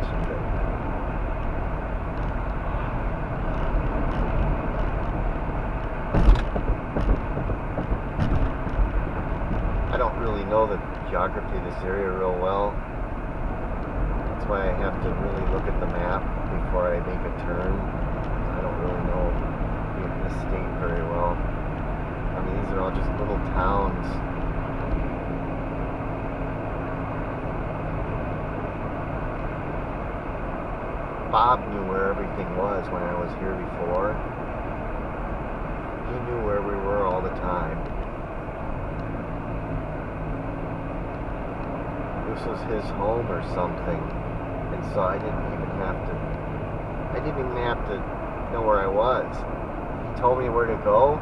direction, but I don't really know the geography of this area real well. That's why I have to really look at the map before I make a turn. I don't really know this state very well. I mean, these are all just little towns. Bob knew where everything was when I was here before. He knew where we were all the time. This was his home or something, and so I didn't even have to know where I was. He told me where to go,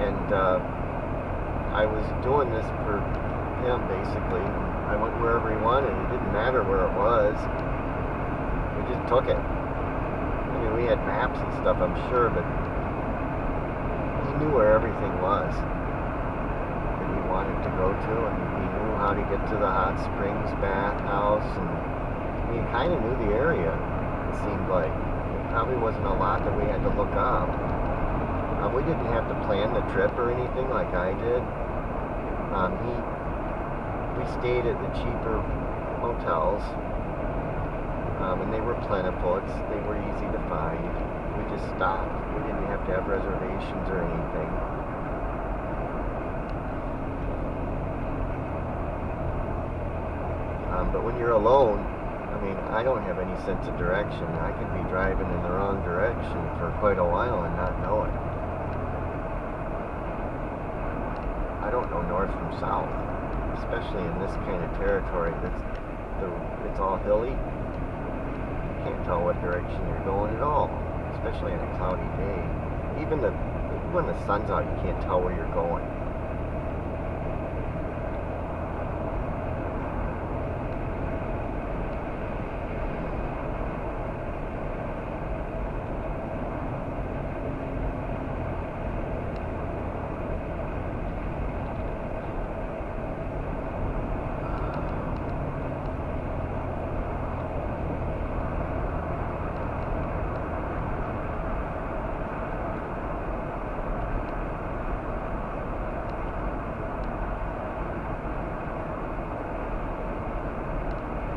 and I was doing this for him basically. I went wherever he wanted. It didn't matter where it was. We just took it. I mean, we had maps and stuff, I'm sure, but he knew where everything was that he wanted to go to, and he knew how to get to the hot springs bathhouse, and he kind of knew the area, it seemed like. It probably wasn't a lot that we had to look up. We didn't have to plan the trip or anything like I did. We stayed at the cheaper hotels. And they were plentiful. They were easy to find. We just stopped. We didn't have to have reservations or anything. But when you're alone, I mean, I don't have any sense of direction. I could be driving in the wrong direction for quite a while and not know it. I don't know north from south, especially in this kind of territory. It's all hilly. Can't tell what direction you're going at all, especially on a cloudy day. Even when the sun's out, you can't tell where you're going.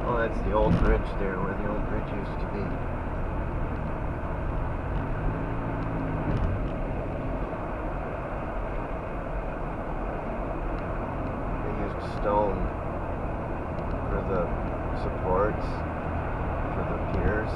Oh, that's the old bridge there, where the old bridge used to be. They used stone for the supports, for the piers.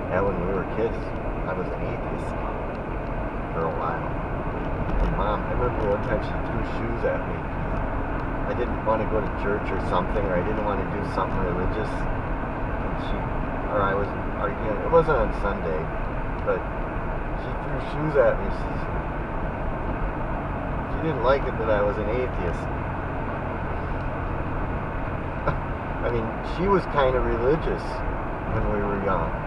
Yeah, when we were kids, I was an atheist for a while. And Mom, I remember one time she threw shoes at me. I didn't want to go to church or something, or I didn't want to do something religious. And I was arguing. It wasn't on Sunday, but she threw shoes at me. She didn't like it that I was an atheist. I mean, she was kind of religious when we were young.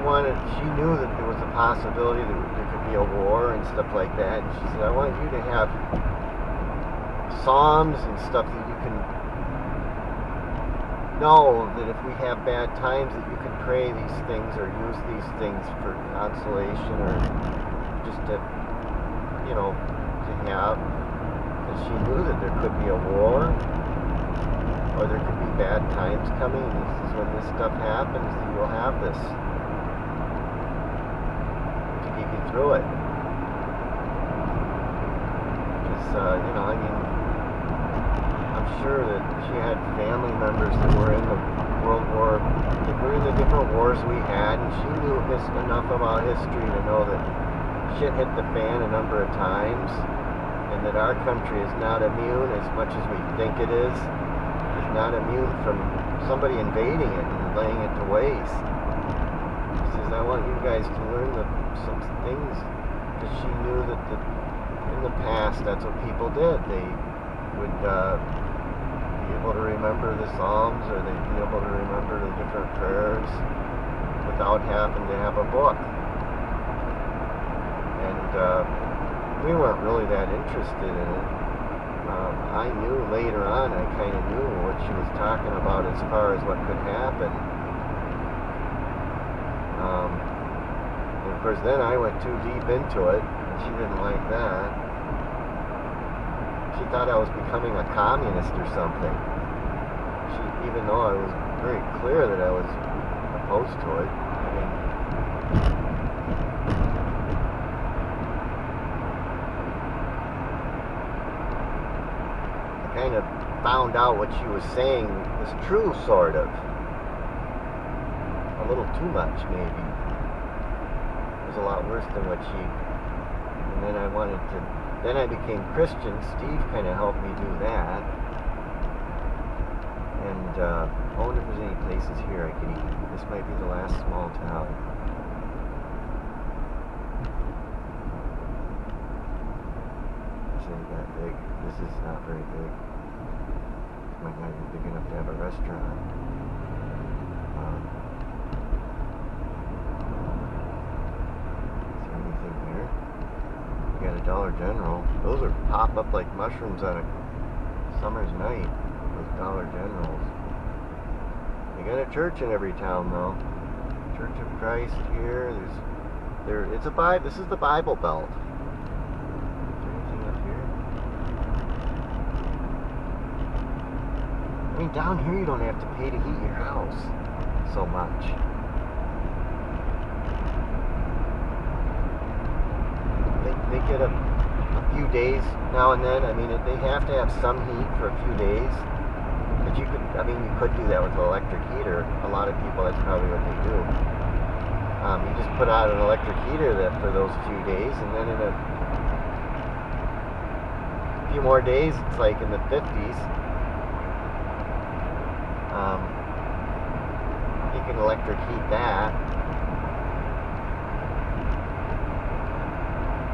She knew that there was a possibility that there could be a war and stuff like that. And she said, I want you to have psalms and stuff that you can know that if we have bad times that you can pray these things or use these things for consolation or just to have. Because she knew that there could be a war or there could be bad times coming. And this is when this stuff happens that you'll have this. Through it. Because, I mean, I'm sure that she had family members that were in the World War wars we had, and she knew enough about history to know that shit hit the fan a number of times, and that our country is not immune, as much as we think it is not immune from somebody invading it and laying it to waste. She says, I want you guys to learn some things, because she knew that in the past that's what people did. They would be able to remember the Psalms, or they'd be able to remember the different prayers without having to have a book. And we weren't really that interested in it. I knew later on, I kind of knew what she was talking about as far as what could happen. And of course then I went too deep into it, and she didn't like that. She thought I was becoming a communist or something. Even though I was very clear that I was opposed to it. I mean, kind of found out what she was saying was true, sort of. A little too much, maybe. It was a lot worse than what she... And then then I became Christian. Steve kind of helped me do that. And, I wonder if there's any places here I could eat. This might be the last small town. This ain't that big. This is not very big. Might not be big enough to have a restaurant. Is there anything here? You got a Dollar General. Those are pop up like mushrooms on a summer's night. Those Dollar Generals. They got a church in every town, though. Church of Christ here. This is the Bible Belt. I mean, down here you don't have to pay to heat your house so much. They get a few days now and then. I mean, they have to have some heat for a few days. But you could do that with an electric heater. A lot of people, that's probably what they do. You just put out an electric heater for those few days, and then in a few more days, it's like in the 50s. You can electric heat that.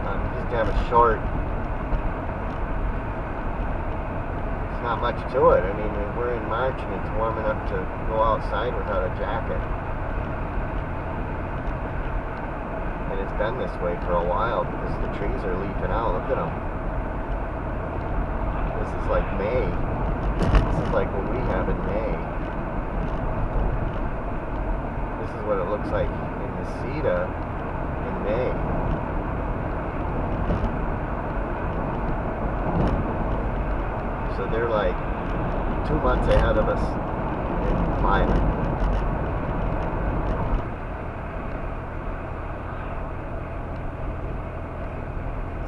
You just have a short. It's not much to it. I mean, we're in March and it's warm enough to go outside without a jacket. And it's been this way for a while because the trees are leafing out. Look at them. This is like May. This is like what we have in May. This is what it looks like in Necedah in May. So they're like 2 months ahead of us in climate.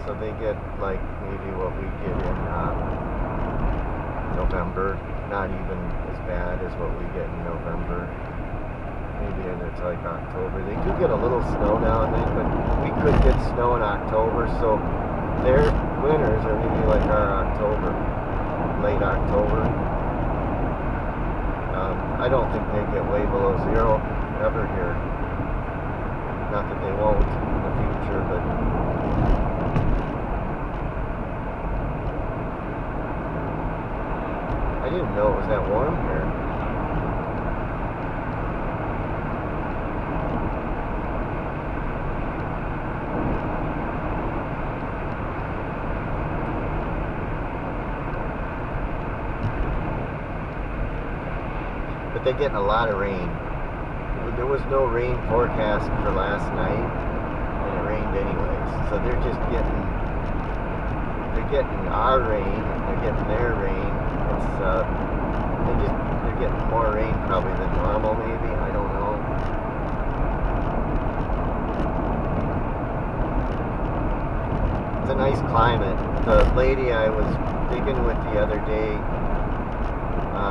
So they get like maybe what we get in November, not even as bad as what we get in November. Maybe it's like October. They do get a little snow now and then, but we could get snow in October, so their winters are maybe like our October, late October. I don't think they get way below zero ever here. Not that they won't in the future, but I didn't know it was that warm here. But they're getting a lot of rain. There was no rain forecast for last night, and it rained anyways. So they're just getting our rain, and they're getting their rain. They're getting more rain probably than normal, maybe. I don't know. It's a nice climate. The lady I was digging with the other day,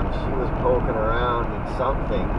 she was poking around in something,